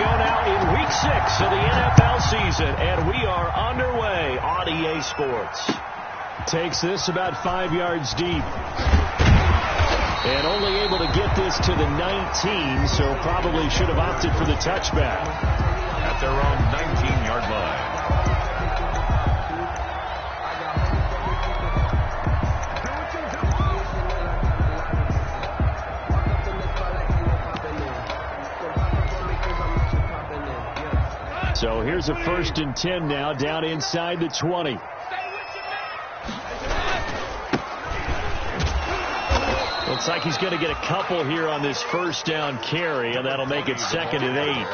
go now in Week 6 of the NFL season, and we are underway on EA Sports. Takes this about 5 yards deep. And only able to get this to the 19, so probably should have opted for the touchback. At their own 19-yard line. So here's a 1st and 10 now, down inside the 20. Looks like he's going to get a couple here on this 1st down carry, and that'll make it 2nd and 8.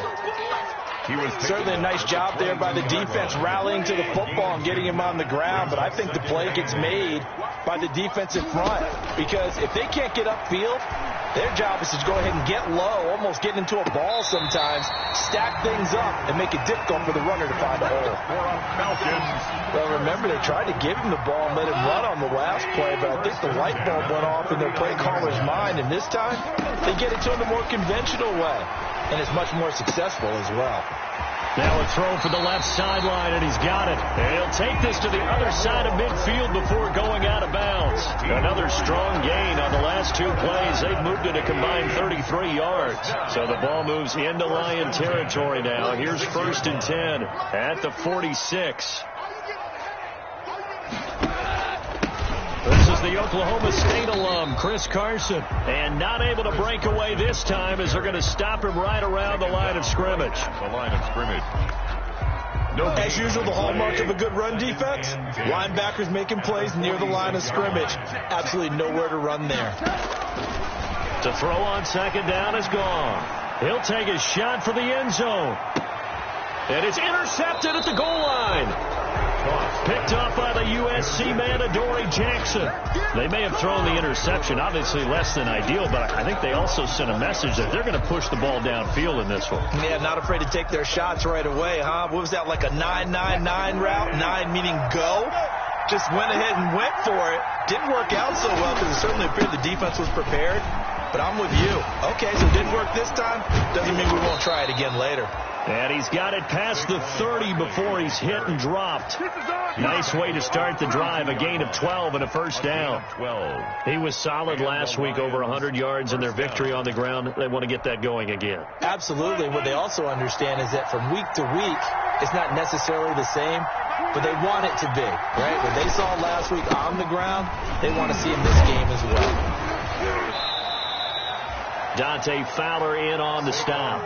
Certainly a nice job there by the defense rallying to the football and getting him on the ground, but I think the play gets made by the defensive front, because if they can't get upfield, their job is to go ahead and get low, almost get into a ball sometimes, stack things up, and make it difficult for the runner to find a hole. Well, remember, they tried to give him the ball and let him run on the last play, but I think the light bulb went off in their play caller's mind, and this time they get it to him the more conventional way, and it's much more successful as well. Now a throw for the left sideline, and he's got it. And he'll take this to the other side of midfield before going out of bounds. Another strong gain on the last 2 plays. They've moved it a combined 33 yards. So the ball moves into Lion territory now. Here's 1st and 10 at the 46. This is the Oklahoma State alum, Chris Carson. And not able to break away this time as they're going to stop him right around the line of scrimmage. The line of scrimmage. As usual, the hallmark of a good run defense, linebackers making plays near the line of scrimmage. Absolutely nowhere to run there. To throw on 2nd down is gone. He'll take a shot for the end zone. And it's intercepted at the goal line. Picked off by the USC man, Adoree Jackson. They may have thrown the interception, obviously less than ideal, but I think they also sent a message that they're going to push the ball downfield in this one. Yeah, not afraid to take their shots right away, huh? What was that, like a 9-9-9 route? 9 meaning go? Just went ahead and went for it. Didn't work out so well because it certainly appeared the defense was prepared. But I'm with you. Okay, so it didn't work this time. Doesn't mean we won't try it again later. And he's got it past the 30 before he's hit and dropped. Nice way to start the drive. A gain of 12 and a 1st down. He was solid last week, over 100 yards in their victory on the ground. They want to get that going again. Absolutely. What they also understand is that from week to week, it's not necessarily the same, but they want it to be, right? What they saw last week on the ground, they want to see in this game as well. Dante Fowler in on the stop.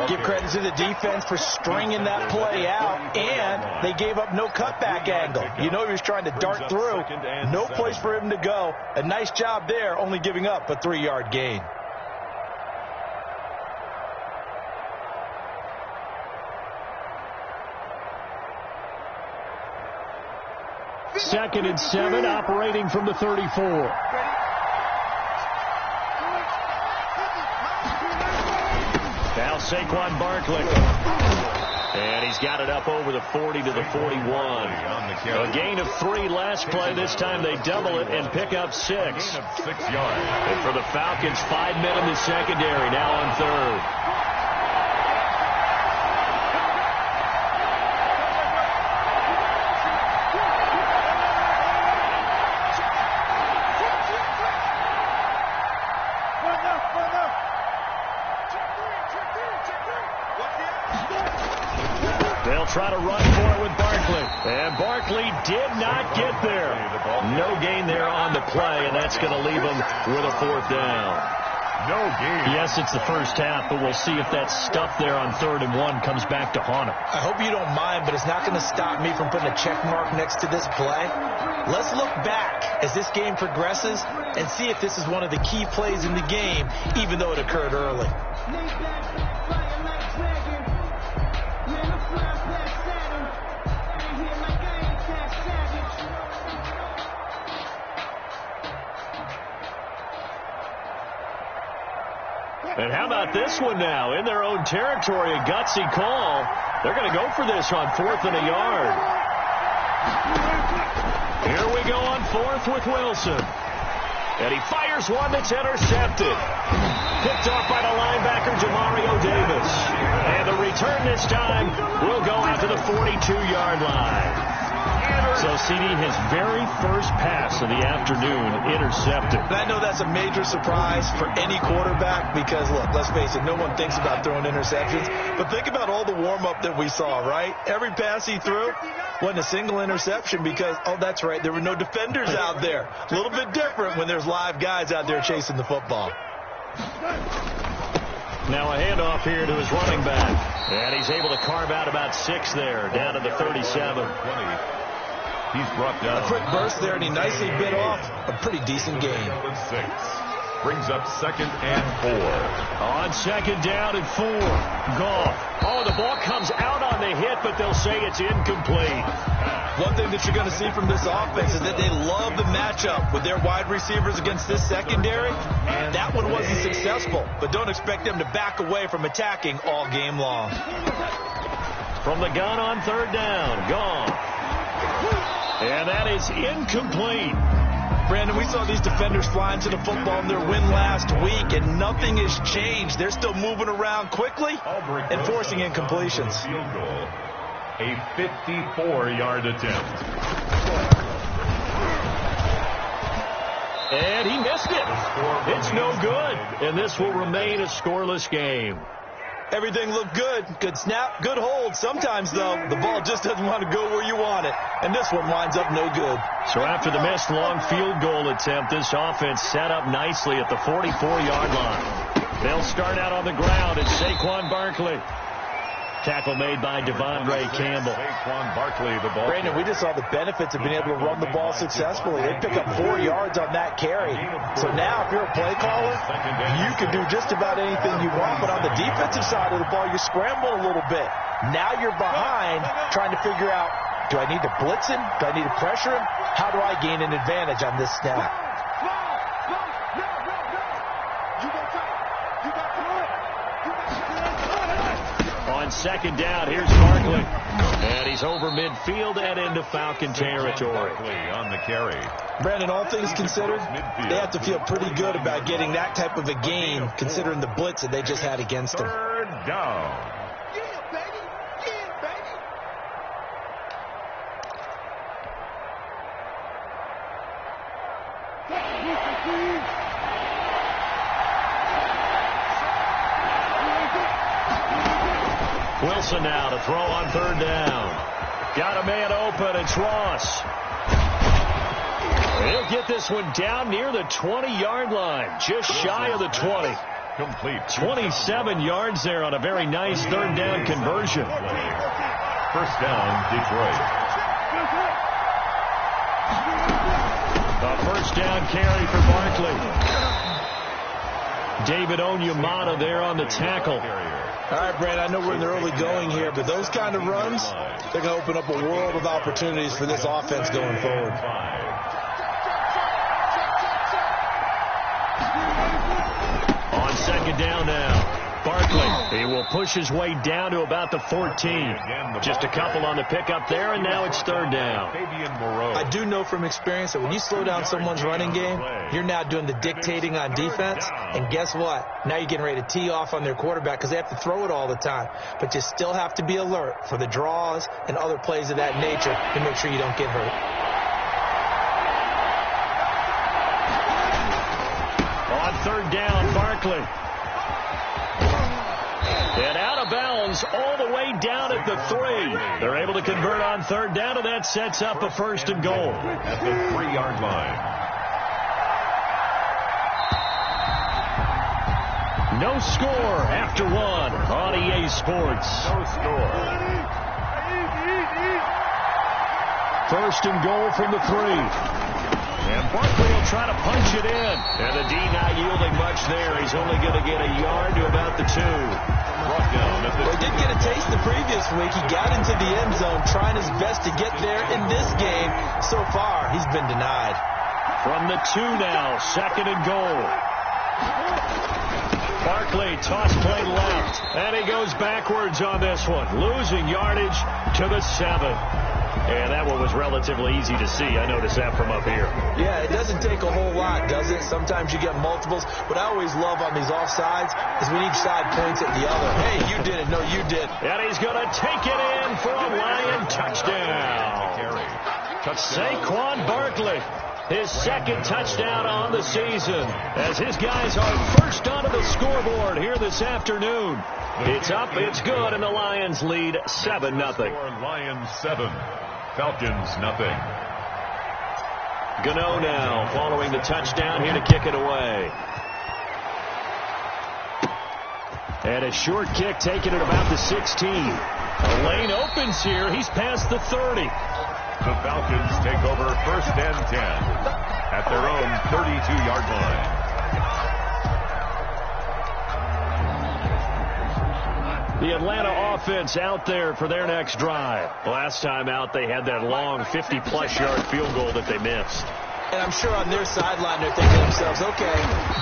Give credit to the defense for stringing that play out, and they gave up no cutback angle. You know he was trying to dart through. No place for him to go. A nice job there, only giving up a 3-yard gain. Second and 7, operating from the 34. Now Saquon Barkley. And he's got it up over the 40 to the 41. A gain of 3 last play. This time they double it and pick up 6. And for the Falcons, 5 men in the secondary, now on 3rd. Try to run for it with Barkley. And Barkley did not get there. No gain there on the play, and that's going to leave him with a 4th down. No gain. Yes, it's the first half, but we'll see if that stuff there on 3rd and 1 comes back to haunt him. I hope you don't mind, but it's not going to stop me from putting a check mark next to this play. Let's look back as this game progresses and see if this is one of the key plays in the game, even though it occurred early. And how about this one now? In their own territory, a gutsy call. They're going to go for this on 4th and a yard. Here we go on 4th with Wilson. And he fires one that's intercepted. Picked off by the linebacker, Jamario Davis. And return this time will go out to the 42-yard line. So CD, his very first pass of the afternoon intercepted. And I know that's a major surprise for any quarterback because, look, let's face it, no one thinks about throwing interceptions. But think about all the warm-up that we saw, right? Every pass he threw wasn't a single interception because, oh, that's right, there were no defenders out there. A little bit different when there's live guys out there chasing the football. Now a handoff here to his running back. And he's able to carve out about 6 there, down to the 37. He's brought down. A quick burst there, and he nicely bit off a pretty decent gain. 6. Brings up 2nd and 4. On 2nd down and 4. Goff. Oh, the ball comes out on the hit, but they'll say it's incomplete. One thing that you're going to see from this offense is that they love the matchup with their wide receivers against this secondary. That one wasn't successful, but don't expect them to back away from attacking all game long. From the gun on 3rd down. Goff. And that is incomplete. Brandon, we saw these defenders flying to the football in their win last week, and nothing has changed. They're still moving around quickly and forcing incompletions. Field goal. A 54-yard attempt. And he missed it. It's no good. And this will remain a scoreless game. Everything looked good. Good snap, good hold. Sometimes, though, the ball just doesn't want to go where you want it. And this one winds up no good. So after the missed long field goal attempt, this offense set up nicely at the 44-yard line. They'll start out on the ground. It's Saquon Barkley. Tackle made by Devondre Campbell. Saquon Barkley, the ball. Brandon, we just saw the benefits of being able to run the ball successfully. They pick up 4 yards on that carry. So now, if you're a play caller, you can do just about anything you want. But on the defensive side of the ball, you scramble a little bit. Now you're behind trying to figure out, do I need to blitz him? Do I need to pressure him? How do I gain an advantage on this snap? On 2nd down, here's Barkley. And he's over midfield and into Falcon territory. On the carry. Brandon, all things considered, they have to feel pretty good about getting that type of a gain, considering the blitz that they just had against them. 3rd down. Wilson now to throw on 3rd down. Got a man open. It's Ross. He'll get this one down near the 20-yard line, just shy of the 20. Complete. 27 yards there on a very nice 3rd down conversion. 1st down, Detroit. A 1st down carry for Barkley. David Onyemata there on the tackle. All right, Brandon, I know we're in the early going here, but those kind of runs, they're going to open up a world of opportunities for this offense going forward. On 2nd down now. Barkley, he will push his way down to about the 14. Just a couple on the pickup there, and now it's 3rd down. I do know from experience that when you slow down someone's running game, you're now doing the dictating on defense, and guess what? Now you're getting ready to tee off on their quarterback because they have to throw it all the time. But you still have to be alert for the draws and other plays of that nature to make sure you don't get hurt. On 3rd down, Barkley. And out of bounds all the way down at the 3. They're able to convert on 3rd down, and that sets up a 1st and goal. At the 3-yard line. No score after 1 on EA Sports. No score. 1st and goal from the 3. And Barkley will try to punch it in. And the D not yielding much there. He's only going to get a yard to about the 2. Well, he did get a taste the previous week. He got into the end zone trying his best to get there in this game. So far, he's been denied. From the 2 now, 2nd and goal. Barkley, toss play left. And he goes backwards on this one. Losing yardage to the 7. And that one was relatively easy to see. I noticed that from up here. Yeah, it doesn't take a whole lot, does it? Sometimes you get multiples. What I always love on these offsides is when each side points at the other. Hey, you didn't didn't know you did. And he's going to take it in for a Lion touchdown. Saquon Barkley, his second touchdown on the season, as his guys are first onto the scoreboard here this afternoon. It's up, it's good, and the Lions lead 7-0. Lions 7, Falcons nothing. Gano now following the touchdown here to kick it away. And a short kick taken at about the 16. A lane opens here. He's past the 30. The Falcons take over 1st and 10 at their own 32-yard line. The Atlanta offense out there for their next drive. Last time out, they had that long 50-plus yard field goal that they missed. And I'm sure on their sideline they're thinking to themselves, okay,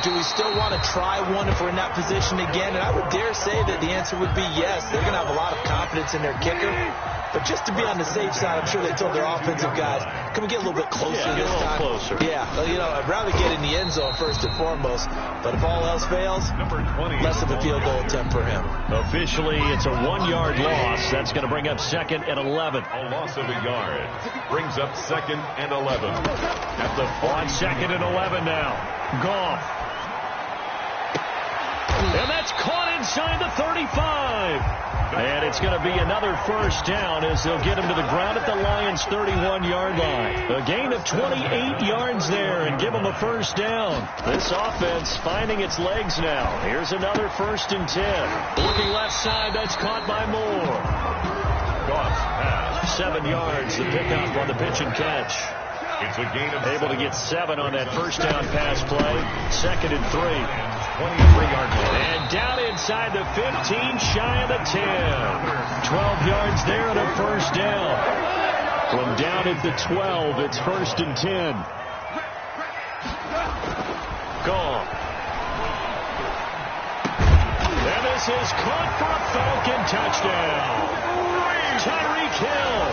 do we still want to try one if we're in that position again? And I would dare say that the answer would be yes. They're going to have a lot of confidence in their kicker. But just to be on the safe side, I'm sure they told their offensive guys, can we get a little bit closer this time? A little closer. Yeah, well, you know, I'd rather get in the end zone first and foremost. But if all else fails, Number 20, less of a field goal attempt for him. Officially, it's a 1-yard loss. That's going to bring up 2nd and 11. A loss of a yard brings up 2nd and 11. At the On 2nd and 11 now. Goff. And that's caught inside the 35. And it's going to be another first down as they'll get him to the ground at the Lions' 31-yard line. A gain of 28 yards there and give them a first down. This offense finding its legs now. Here's another 1st and 10. Looking left side, that's caught by Moore. Goff's pass. 7 yards, the pickup on the pitch and catch. It's a gain of Able to get 7 on that first down pass play. 2nd and 3. 23-yard line. And down inside the 15, shy of the 10. 12 yards there and a first down. From down at the 12, it's 1st and 10. Gone. And this is caught for a Falcon touchdown. Tyreek Hill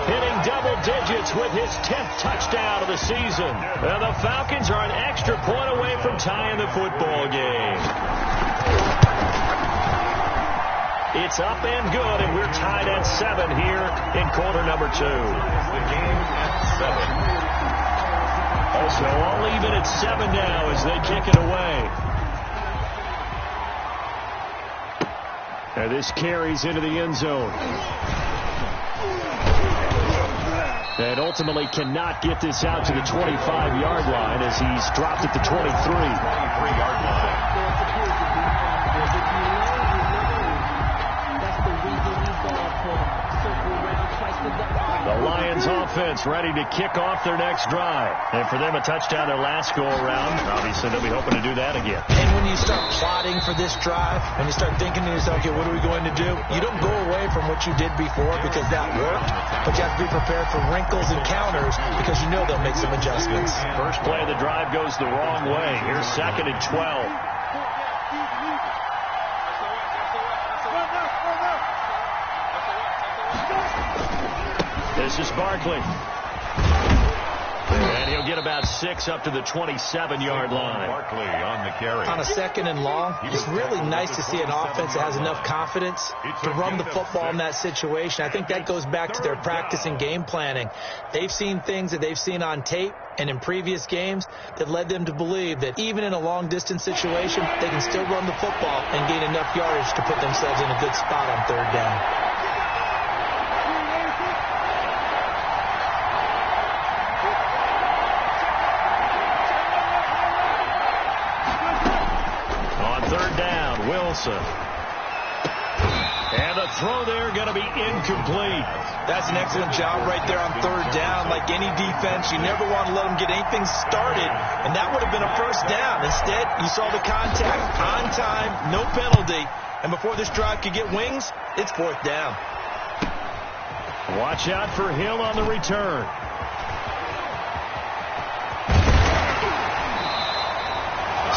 hitting double digits with his 10th touchdown of the season. And the Falcons are an extra point away from tying the football game. It's up and good, and we're tied at 7 here in quarter number 2. The game at 7. So all even at 7 now as they kick it away. And this carries into the end zone. And ultimately cannot get this out to the 25-yard line as he's dropped at the 23. 23-yard line. The Lions offense ready to kick off their next drive. And for them, a touchdown their last go-around. Obviously, they'll be hoping to do that again. And when you start plotting for this drive, when you start thinking to yourself, okay, what are we going to do? You don't go away from what you did before because that worked, but you have to be prepared for wrinkles and counters because you know they'll make some adjustments. First play of the drive goes the wrong way. Here's 2nd and 12. This is Barkley. And he'll get about 6 up to the 27-yard line. Barkley on the carry. On a 2nd and long, it's really nice to see an offense that has enough confidence to run the football in that situation. I think that goes back to their practice and game planning. They've seen things that they've seen on tape and in previous games that led them to believe that even in a long-distance situation, they can still run the football and gain enough yardage to put themselves in a good spot on 3rd down. Wilson. And the throw there going to be incomplete. That's an excellent job right there on 3rd down. Like any defense, you never want to let them get anything started, and that would have been a first down. Instead, you saw the contact on time, no penalty, and before this drive could get wings, it's 4th down. Watch out for Hill on the return.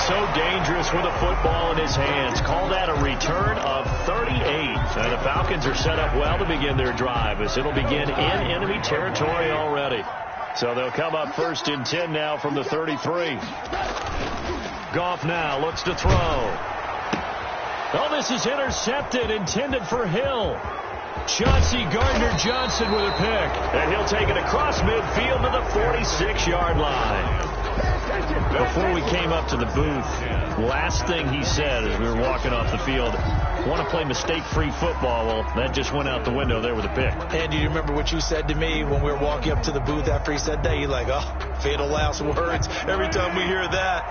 So dangerous with a football in his hands. Call that a return of 38. And the Falcons are set up well to begin their drive as it'll begin in enemy territory already. So they'll come up 1st and 10 now from the 33. Goff now looks to throw. Oh, this is intercepted, intended for Hill. Chauncey Gardner-Johnson with a pick. And he'll take it across midfield to the 46-yard line. Before we came up to the booth, last thing he said as we were walking off the field, want to play mistake-free football. Well, that just went out the window there with a pick. And do you remember what you said to me when we were walking up to the booth after he said that? You're like, oh, fatal last words. Every time we hear that,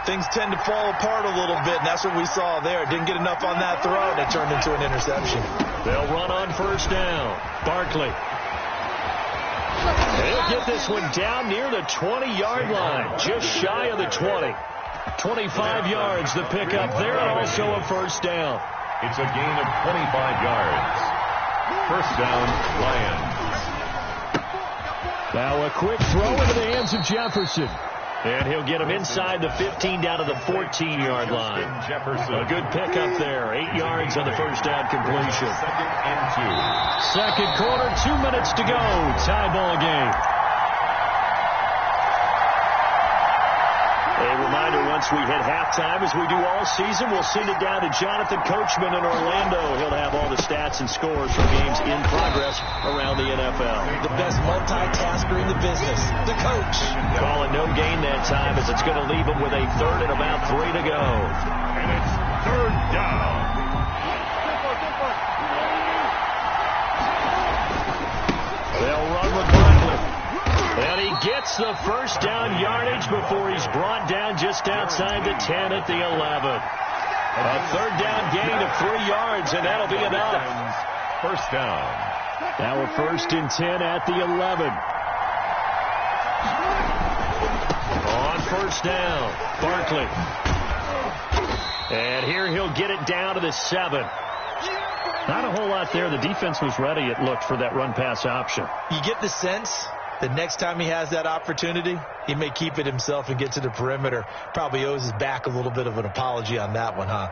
things tend to fall apart a little bit, and that's what we saw there. Didn't get enough on that throw, and it turned into an interception. They'll run on first down. Barkley. He'll get this one down near the 20-yard line, just shy of the 20. 25 yards, the pickup there, and also a first down. It's a gain of 25 yards. First down, Lions. Now a quick throw into the hands of Jefferson. And he'll get him inside the 15 down to the 14-yard line. A good pickup there. 8 yards on the first down completion. Second and 2. Second quarter, 2 minutes to go. Tie ball game. A reminder, once we hit halftime, as we do all season, we'll send it down to Jonathan Coachman in Orlando. He'll have all the stats and scores from games in progress around the NFL. The best multitasker in the business, the coach. Calling no gain that time as it's going to leave him with a third and about 3 to go. And it's third down. They'll run with Barkley. And he gets the first down yardage before he's brought down just outside the 10 at the 11. A third down gain of 3 yards, and that'll be enough. First down. Now a first and 10 at the 11. On first down, Barkley. And here he'll get it down to the 7. Not a whole lot there. The defense was ready, it looked, for that run-pass option. You get the sense the next time he has that opportunity, he may keep it himself and get to the perimeter. Probably owes his back a little bit of an apology on that one, huh?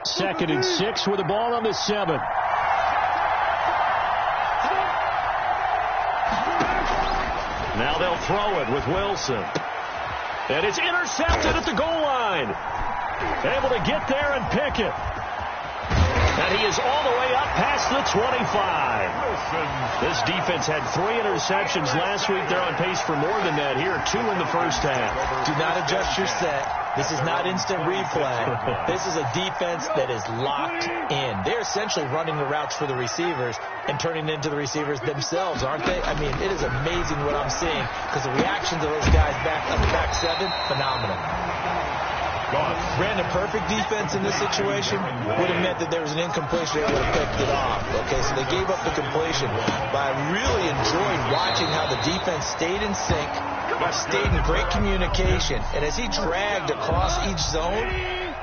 Second and 6 with the ball on the 7. Now they'll throw it with Wilson. And it's intercepted at the goal line. Able to get there and pick it. And he is all the way up past the 25. This defense had 3 interceptions last week. They're on pace for more than that here. 2 in the first half. Do not adjust your set. This is not instant replay. This is a defense that is locked in. They're essentially running the routes for the receivers and turning into the receivers themselves, aren't they? I mean, it is amazing what I'm seeing because the reactions of those guys back on the back 7, phenomenal. Brandon, perfect defense in this situation would have meant that there was an incompletion. They would have picked it off. Okay, so they gave up the completion. But I really enjoyed watching how the defense stayed in sync, stayed in great communication. And as he dragged across each zone,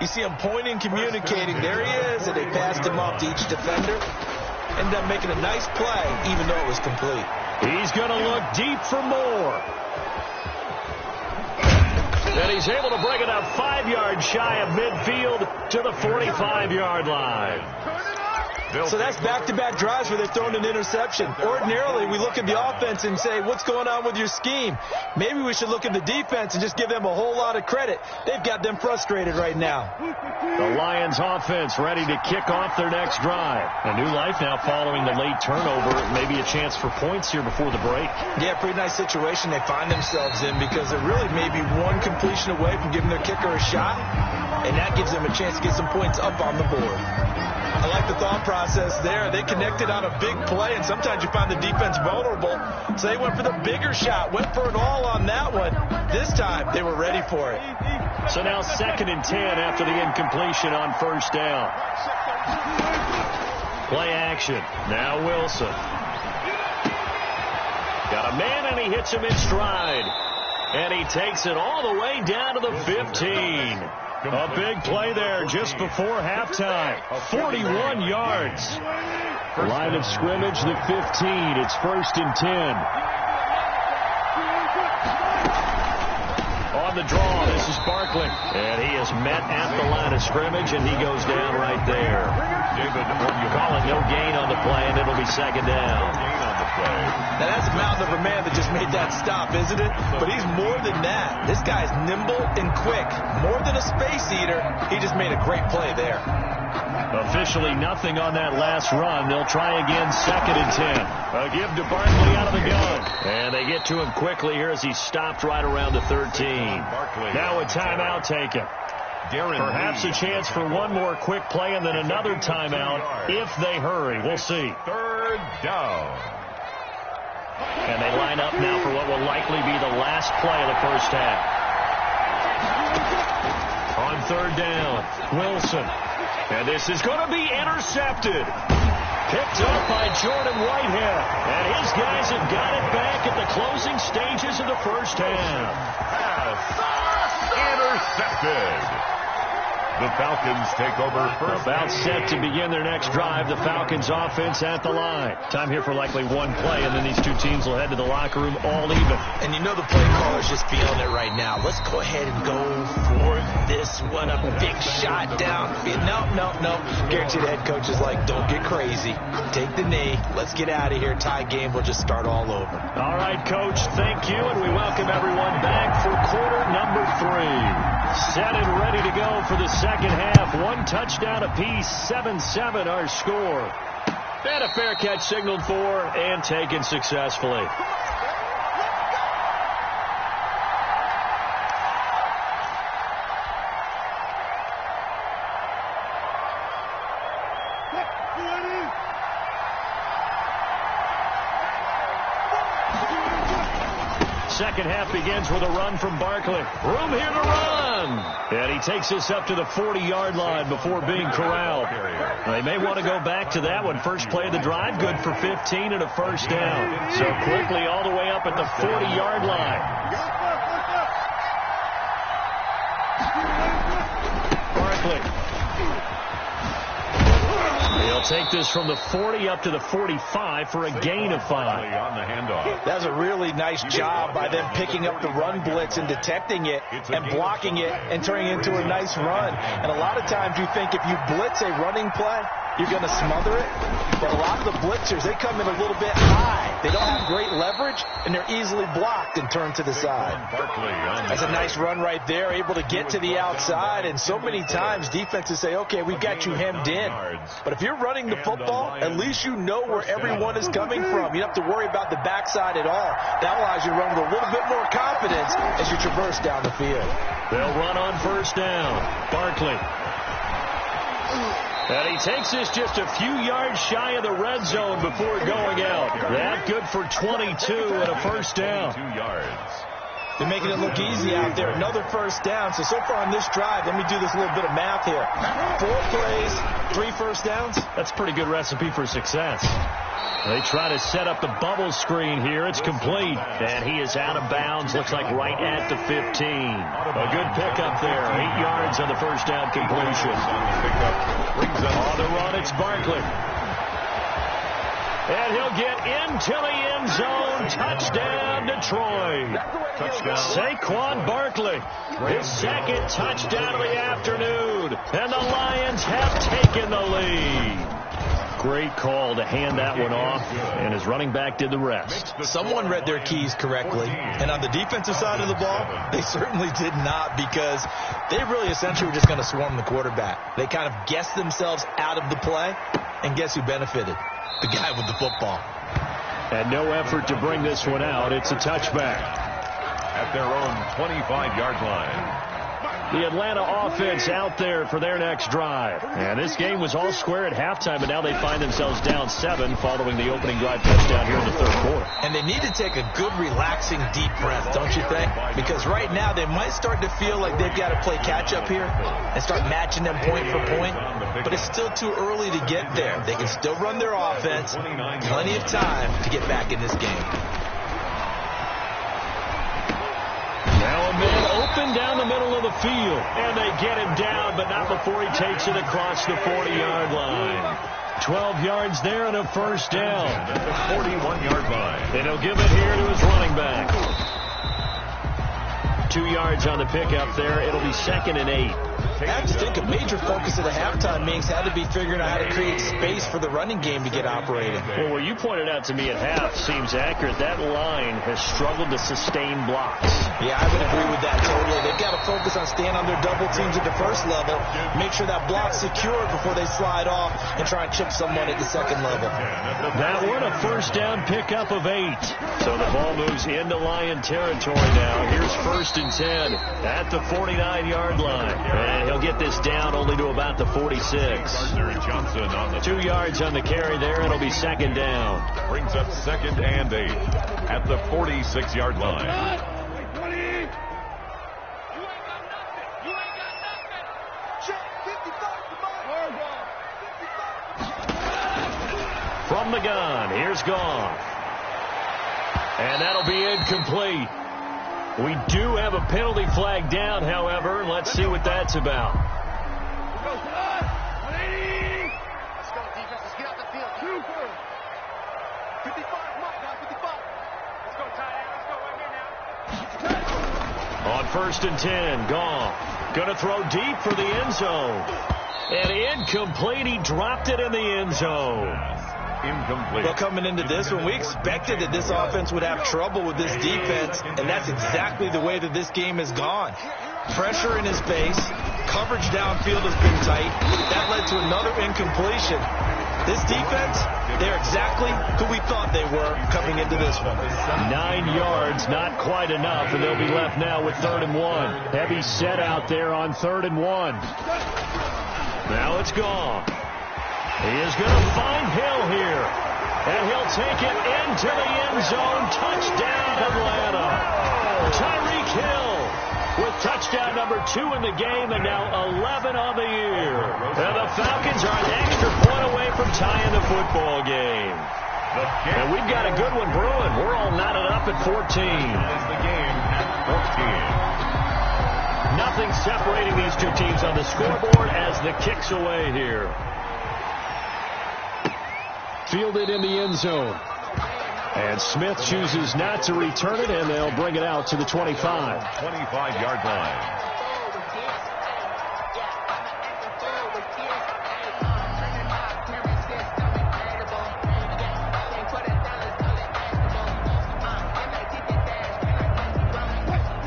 you see him pointing, communicating. There he is, and they passed him off to each defender. Ended up making a nice play, even though it was complete. He's going to look deep for more. And he's able to bring it up 5 yards shy of midfield to the 45-yard line. So that's back-to-back drives where they're throwing an interception. Ordinarily, we look at the offense and say, what's going on with your scheme? Maybe we should look at the defense and just give them a whole lot of credit. They've got them frustrated right now. The Lions offense ready to kick off their next drive. A new life now following the late turnover. Maybe a chance for points here before the break. Yeah, pretty nice situation they find themselves in because they're really maybe one completion away from giving their kicker a shot, and that gives them a chance to get some points up on the board. I like the thought process there. They connected on a big play, and sometimes you find the defense vulnerable. So they went for the bigger shot, went for it all on that one. This time, they were ready for it. So now 2nd and 10 after the incompletion on first down. Play action. Now Wilson. Got a man, and he hits him in stride. And he takes it all the way down to the 15. A big play there just before halftime. 41 yards. Line of scrimmage, the 15. It's 1st and 10. On the draw, this is Barkley. And he is met at the line of scrimmage, and he goes down right there. David, You call it no gain on the play, and it'll be second down. gain on the play. Now, that's a mountain of a man that just made that stop, isn't it? But he's more than that. This guy's nimble and quick. More than a space eater. He just made a great play there. Officially nothing on that last run. They'll try again, second and 10. A give to Barkley out of the gun. And they get to him quickly here as he stopped right around the 13. Now a timeout taken. Perhaps a chance for one more quick play and then another timeout if they hurry. We'll see. Third down. And they line up now for what will likely be the last play of the first half. On third down, Wilson. And this is going to be intercepted. Picked up by Jordan Whitehead. And his guys have got it back at the closing stages of the first half. Pass intercepted. The Falcons take over first. About set to begin their next drive. The Falcons offense at the line. Time here for likely one play, and then these two teams will head to the locker room all even. And you know the play caller's just feeling it right now. Let's go ahead and go for this one. A big shot downfield. No. Guarantee the head coach is like, don't get crazy. Take the knee. Let's get out of here. Tie game. We'll just start all over. All right, Coach. Thank you, and we welcome everyone back for quarter number 3. Set and ready to go for the second half. One touchdown apiece, 7-7 our score. And a fair catch signaled for and taken successfully. Second half begins with a run from Barkley. Room here to run. And he takes us up to the 40-yard line before being corralled. They may want to go back to that one. First play of the drive, good for 15 and a first down. So quickly all the way up at the 40-yard line. Barkley. He'll take this from the 40 up to the 45 for a gain of 5. On the handoff. That's a really nice job by them picking up the run blitz and detecting it and blocking it and turning it into a nice run. And a lot of times you think if you blitz a running play, you're going to smother it. But a lot of the blitzers, they come in a little bit high. They don't have great leverage, and they're easily blocked and turned to the side. That's a nice run right there, able to get to the outside. And so many times defenses say, okay, we've got you hemmed in. But if you're running the football, at least you know where everyone is coming from. You don't have to worry about the backside at all. That allows you to run with a little bit more confidence as you traverse down the field. They'll run on first down. Barkley. And he takes this just a few yards shy of the red zone before going out. That good for 22 and a first down. 2 yards. They're making it look easy out there. Another first down. So far on this drive, let me do this little bit of math here. 4 plays, 3 first downs. That's a pretty good recipe for success. They try to set up the bubble screen here. It's complete. And he is out of bounds. Looks like right at the 15. A good pickup there. 8 yards on the first down completion. On the run, it's Barkley. And he'll get into the end zone. Touchdown, Detroit. Saquon Barkley. His second touchdown of the afternoon. And the Lions have taken the lead. Great call to hand that one off, and his running back did the rest. Someone read their keys correctly, and on the defensive side of the ball, they certainly did not, because they really essentially were just going to swarm the quarterback. They kind of guessed themselves out of the play, and guess who benefited? The guy with the football. And no effort to bring this one out. It's a touchback. At their own 25-yard line. The Atlanta offense out there for their next drive. And this game was all square at halftime, but now they find themselves down 7 following the opening drive touchdown here in the third quarter. And they need to take a good, relaxing, deep breath, don't you think? Because right now they might start to feel like they've got to play catch-up here and start matching them point for point. But it's still too early to get there. They can still run their offense. Plenty of time to get back in this game. Now a man open down the middle of the field. And they get him down, but not before he takes it across the 40-yard line. 12 yards there and a first down. At the 41-yard line. And he'll give it here to his running back. 2 yards on the pickup there. It'll be 2nd and 8. I have to think a major focus of the halftime meetings had to be figuring out how to create space for the running game to get operating. Well, what you pointed out to me at half seems accurate. That line has struggled to sustain blocks. Yeah, I would agree with that totally. They've got to focus on staying on their double teams at the first level, make sure that block's secured before they slide off and try and chip someone at the second level. That one a first down pickup of 8. So the ball moves into Lion territory now. Here's 1st and 10 at the 49-yard line. And he'll get this down only to about the 46. 2 yards on the carry there. It'll be 2nd down. Brings up 2nd and 8 at the 46-yard line. From the gun, here's Goff. And that'll be incomplete. We do have a penalty flag down, however. Let's see what that's about. Let's go, defense. Let's get out the field. 55, come on, guys, 55. Let's go, tight end. Let's go right here now. On 1st and 10, Goff. Going to throw deep for the end zone. And incomplete. He dropped it in the end zone. Incomplete. Well, coming into this one, we expected that this offense would have trouble with this defense, and that's exactly the way that this game has gone. Pressure in his face, coverage downfield has been tight. That led to another incompletion. This defense, they're exactly who we thought they were coming into this one. 9 yards, not quite enough, and they'll be left now with 3rd and 1. Heavy set out there on 3rd and 1. Now it's gone. He is going to find Hill here. And he'll take it into the end zone. Touchdown, Atlanta. Tyreek Hill with touchdown number 2 in the game and now 11 on the year. And the Falcons are an extra point away from tying the football game. And we've got a good one brewing. We're all knotted up at 14. Is the game at 14. Nothing separating these two teams on the scoreboard as the kick's away here. Fielded in the end zone. And Smith chooses not to return it, and they'll bring it out to the 25. 25-yard line.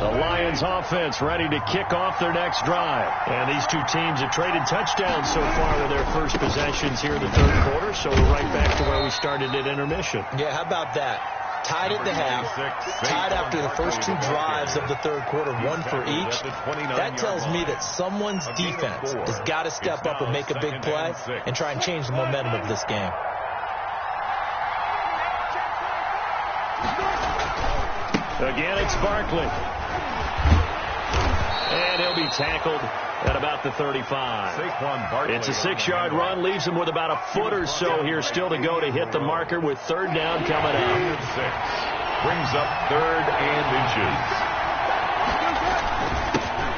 Lions offense ready to kick off their next drive. And these two teams have traded touchdowns so far with their first possessions here in the 3rd quarter, so we're right back to where we started at intermission. Yeah, how about that? Tied at the half, tied after the first 2 drives of the 3rd quarter, 1 for each. That tells me that someone's defense has got to step up and make a big play and try and change the momentum of this game. Again, it's Barkley. And he'll be tackled at about the 35. It's a 6-yard run, leaves him with about a foot or so here still to go to hit the marker with 3rd down coming up. 6 brings up 3rd and inches.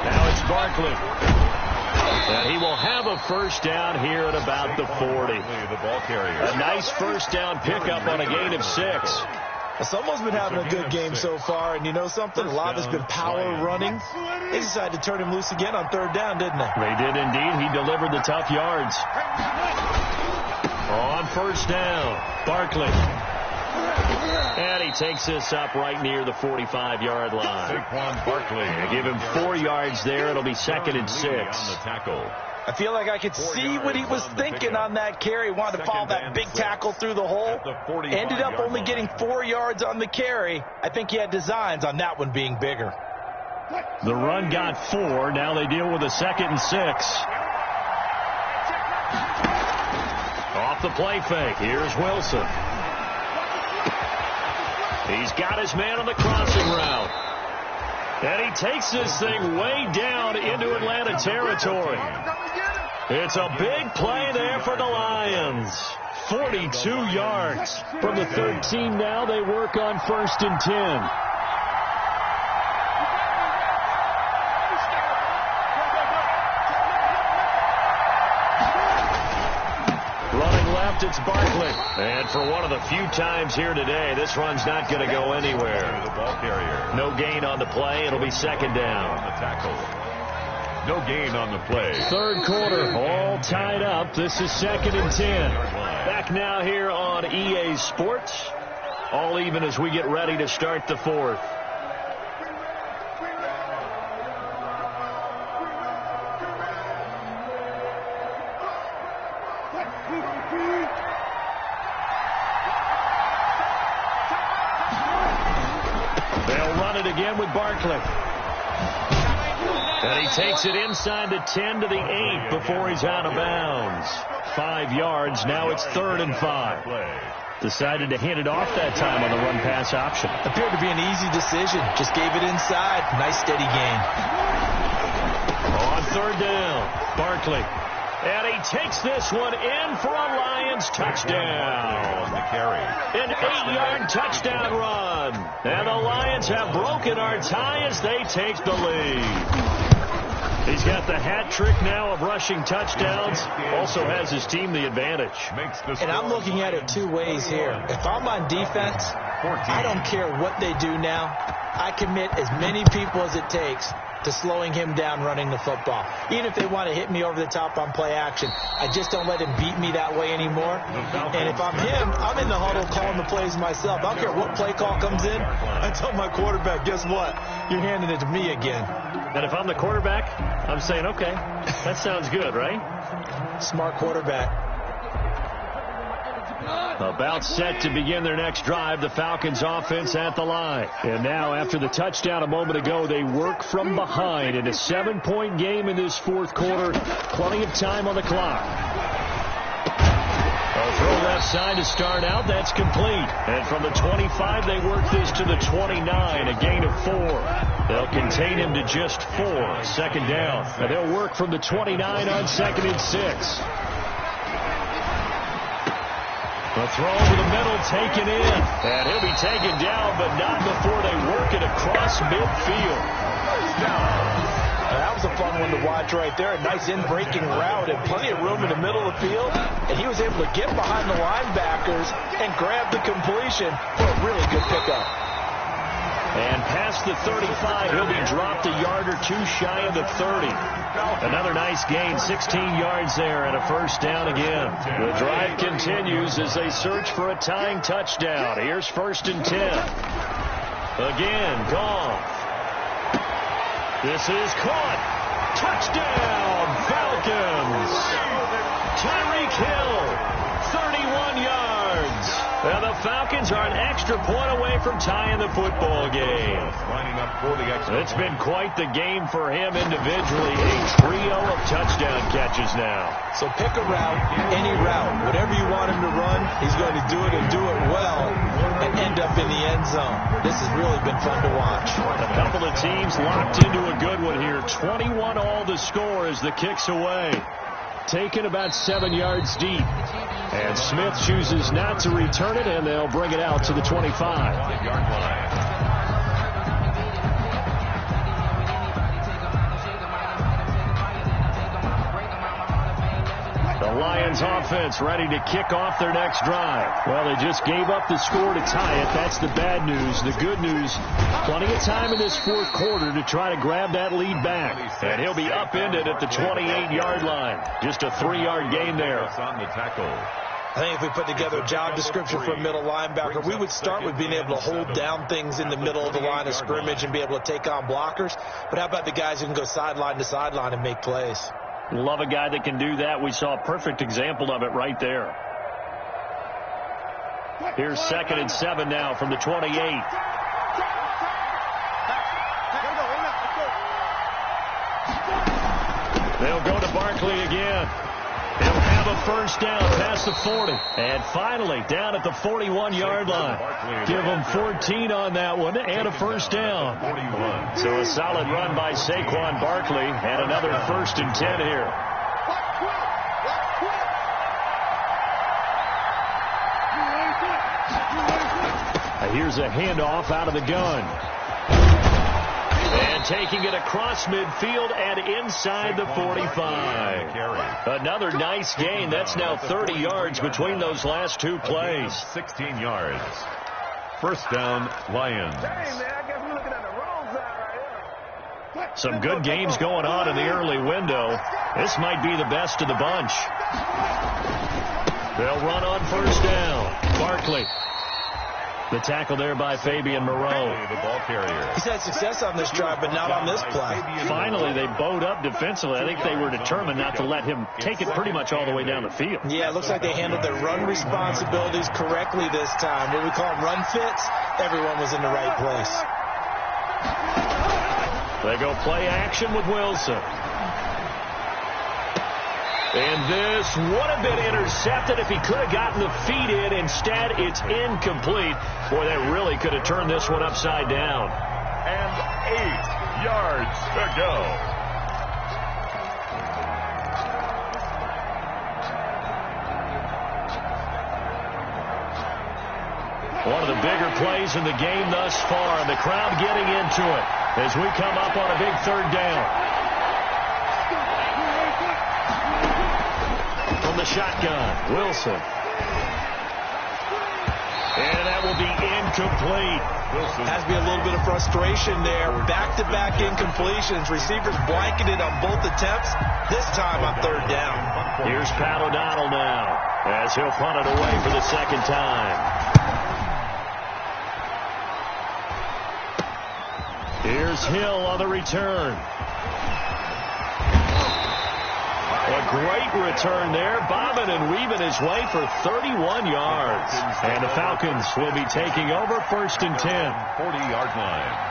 Now it's Barkley. And he will have a first down here at about the 40. The ball carrier. A nice first down pickup on a gain of 6. Someone's been having a good game so far, and you know something? A lot has been power running. They decided to turn him loose again on 3rd down, didn't they? They did indeed. He delivered the tough yards. On 1st down, Barkley. And he takes this up right near the 45-yard line. Saquon Barkley. Give him 4 yards there. It'll be 2nd and 6. On the tackle. I feel like I could see what he was thinking on that carry. Wanted to follow that big tackle through the hole. Ended up only getting 4 yards on the carry. I think he had designs on that one being bigger. The run got 4. Now they deal with a 2nd and 6. Off the play fake. Here's Wilson. He's got his man on the crossing route. And he takes this thing way down into Atlanta territory. It's a big play there for the Lions. 42 yards. From the 13 now, they work on 1st and 10. It's Barkley. And for one of the few times here today, this run's not going to go anywhere. The ball carrier. No gain on the play. It'll be 2nd down. On the tackle. No gain on the play. Third quarter, all tied up. This is 2nd and 10. Back now here on EA Sports. All even as we get ready to start the fourth. They'll run it again with Barkley. And he takes it inside the 10 to the 8 before he's out of bounds. 5 yards. Now it's 3rd and 5. Decided to hand it off that time on the run-pass option. Appeared to be an easy decision. Just gave it inside. Nice steady gain. On 3rd down, Barkley. And he takes this one in for a Lions touchdown. An 8-yard touchdown run. And the Lions have broken our tie as they take the lead. He's got the hat trick now of rushing touchdowns. Also has his team the advantage. And I'm looking at it 2 ways here. If I'm on defense, I don't care what they do now. I commit as many people as it takes to slowing him down running the football. Even if they want to hit me over the top on play action, I just don't let him beat me that way anymore. And if I'm him, I'm in the huddle calling the plays myself. I don't care what play call comes in. I tell my quarterback, guess what? You're handing it to me again. And if I'm the quarterback, I'm saying, okay, that sounds good, right? Smart quarterback. About set to begin their next drive, the Falcons offense at the line. And now after the touchdown a moment ago, they work from behind in a 7-point game in this fourth quarter. Plenty of time on the clock. A throw left side to start out. That's complete. And from the 25, they work this to the 29, a gain of 4. They'll contain him to just 4. 2nd down. And they'll work from the 29 on 2nd and 6. The throw over the middle, taken in. And he'll be taken down, but not before they work it across midfield. That was a fun one to watch right there. A nice in-breaking route and plenty of room in the middle of the field. And he was able to get behind the linebackers and grab the completion for a really good pickup. And past the 35, he'll be dropped a yard or 2 shy of the 30. Another nice gain, 16 yards there, and a 1st down again. The drive continues as they search for a tying touchdown. Here's 1st and 10. Again, Goff. This is caught. Touchdown, Falcons. Tyreek Hill, 31 yards. And the Falcons are an extra point away from tying the football game. It's been quite the game for him individually. A trio of touchdown catches now. So pick a route, any route. Whatever you want him to run, he's going to do it and do it well and end up in the end zone. This has really been fun to watch. A couple of teams locked into a good one here. 21 all to score as the kick's away. Taken about 7 yards deep. And Smith chooses not to return it, and they'll bring it out to the 25-yard line. The Lions offense ready to kick off their next drive. Well, they just gave up the score to tie it. That's the bad news. The good news, plenty of time in this fourth quarter to try to grab that lead back. And he'll be upended at the 28-yard line. Just a 3-yard gain there. On the tackle. I think if we put together a job description for a middle linebacker, we would start with being able to hold down things in the middle of the line of scrimmage and be able to take on blockers. But how about the guys who can go sideline to sideline and make plays? Love a guy that can do that. We saw a perfect example of it right there. Here's 2nd and 7 now from the 28. They'll go to Barkley again. He'll have a 1st down past the 40. And finally, down at the 41-yard line. Give them 14 on that one and a 1st down. So a solid run by Saquon Barkley and another 1st and 10 here. Here's a handoff out of the gun. And taking it across midfield and inside the 45. Another nice gain. That's now 30 yards between those last 2 plays. 16 yards. 1st down, Lions. Hey, man, I guess we're looking at the wrong side right here. Some good games going on in the early window. This might be the best of the bunch. They'll run on first down. Barkley. The tackle there by Fabian Moreau. The ball carrier. He's had success on this drive, but not on this play. Finally, they bowed up defensively. I think they were determined not to let him take it pretty much all the way down the field. Yeah, it looks like they handled their run responsibilities correctly this time. What we call run fits, everyone was in the right place. They go play action with Wilson. And this would have been intercepted if he could have gotten the feet in. Instead, it's incomplete. Boy, that really could have turned this one upside down. And 8 yards to go. One of the bigger plays in the game thus far, and the crowd getting into it as we come up on a big third down. From the shotgun, Wilson. And that will be incomplete. Wilson Has to be a little bit of frustration there. Back-to-back incompletions. Receivers blanketed on both attempts. This time on third down. Here's Pat O'Donnell now as he'll punt it away for the second time. Here's Hill on the return. A great return there, bobbing and weaving his way for 31 yards. And the Falcons will be taking over first and 10. 40-yard line.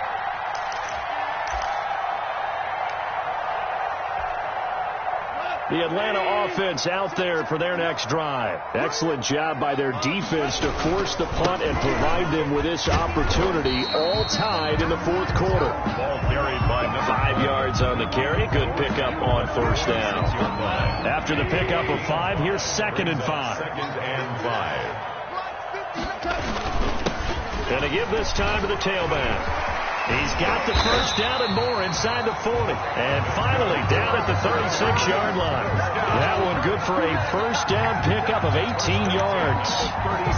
The Atlanta offense out there for their next drive. Excellent job by their defense to force the punt and provide them with this opportunity, all tied in the fourth quarter. Ball carried by number 5 yards on the carry. Good pickup on first down. After the pickup of 5, here's 2nd and 5. 2nd and 5. Going to give this time to the tailback. He's got the first down and more inside the 40. And finally down at the 36-yard line. That one good for a first down pickup of 18 yards.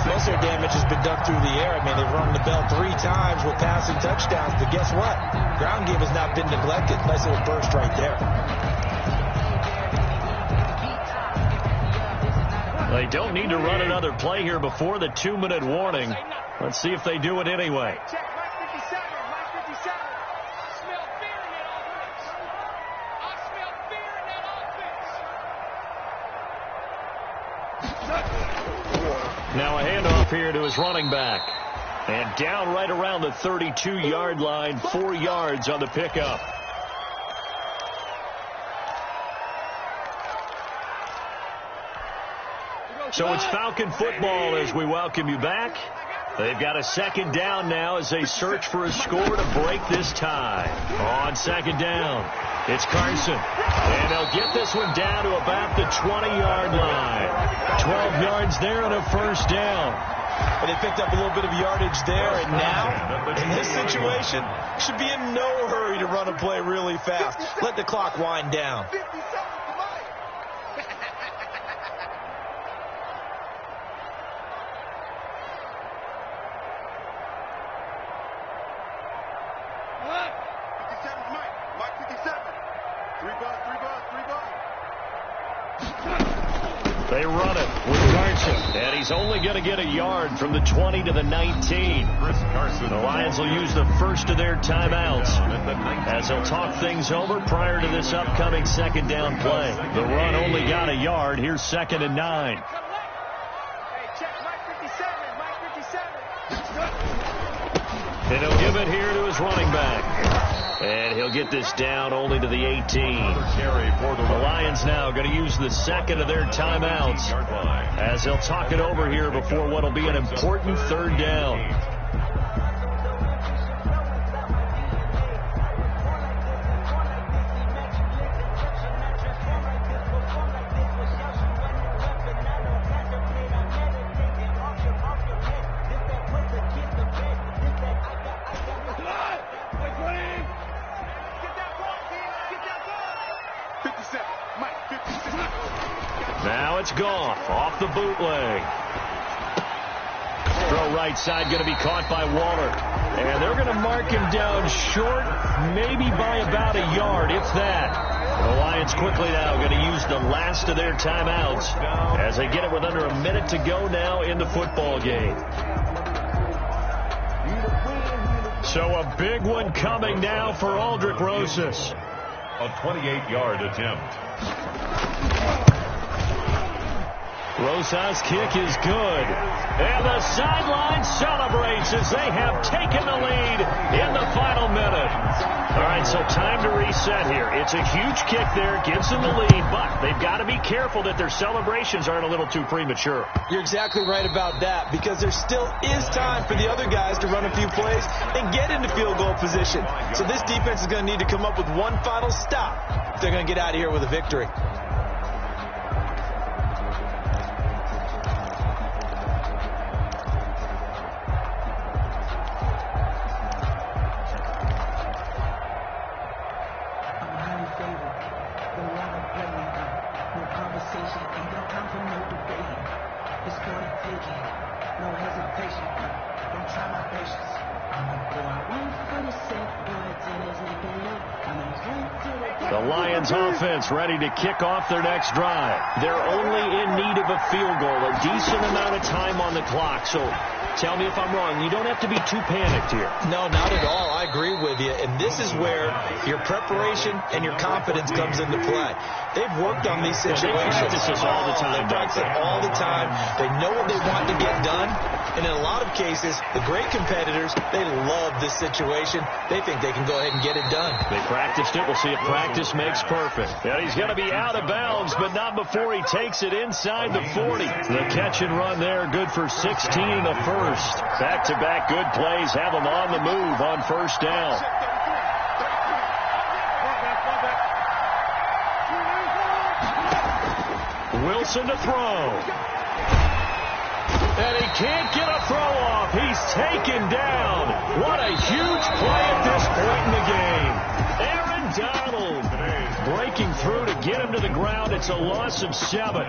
Most of their damage has been done through the air. I mean, they've rung the bell 3 times with passing touchdowns. But guess what? Ground game has not been neglected. Nice little burst right there. They don't need to run another play here before the 2-minute warning. Let's see if they do it anyway. Check Mike 57. Mike 57. I smell fear in that offense. I smell fear in that offense. Now a handoff here to his running back. And down right around the 32-yard line, 4 yards on the pickup. So it's Falcon football as we welcome you back. They've got a second down now as they search for a score to break this tie. On second down, it's Carson. And they'll get this one down to about the 20-yard line. 12 yards there and a first down. But they picked up a little bit of yardage there, and now, in this situation, should be in no hurry to run a play really fast. Let the clock wind down. They run it with Carson, and he's only going to get a yard from the 20 to the 19. The Lions will use the first of their timeouts as they'll talk things over prior to this upcoming second down play. The run only got a yard. Here's 2nd and 9. Hey, check Mike 57. Mike 57. And he'll give it here to his running back. And he'll get this down only to the 18. The Lions now going to use the second of their timeouts as they'll talk it over here before what will be an important third down. Now it's Goff off the bootleg. Throw right side going to be caught by Waller. And they're going to mark him down short, maybe by about a yard, if that. The Lions quickly now going to use the last of their timeouts as they get it with under a minute to go now in the football game. So a big one coming now for Aldrick Rosas. A 28-yard attempt. Rosas' kick is good. And the sideline celebrates as they have taken the lead in the final minute. All right, so time to reset here. It's a huge kick there, gives them the lead, but they've got to be careful that their celebrations aren't a little too premature. You're exactly right about that, because there still is time for the other guys to run a few plays and get into field goal position. So this defense is going to need to come up with one final stop if they're going to get out of here with a victory. The Lions offense ready to kick off their next drive. They're only in need of a field goal, a decent amount of time on the clock. So tell me if I'm wrong. You don't have to be too panicked here. No, not at all. I agree with you. And this is where your preparation and your confidence comes into play. They've worked on these situations. They practice this all the time. They practice it all the time. They know what they want to get done. And in a lot of cases, the great competitors, they love this situation. They think they can go ahead and get it done. They practiced it. We'll see if practice makes perfect. And he's going to be out of bounds, but not before he takes it inside the 40. The catch and run there, good for 16 in the first. Back-to-back good plays have him on the move on first down. Wilson to throw. And he can't get a throw off. He's taken down. What a huge play at this point in the game. Aaron Donald breaking through to get him to the ground. It's a loss of 7.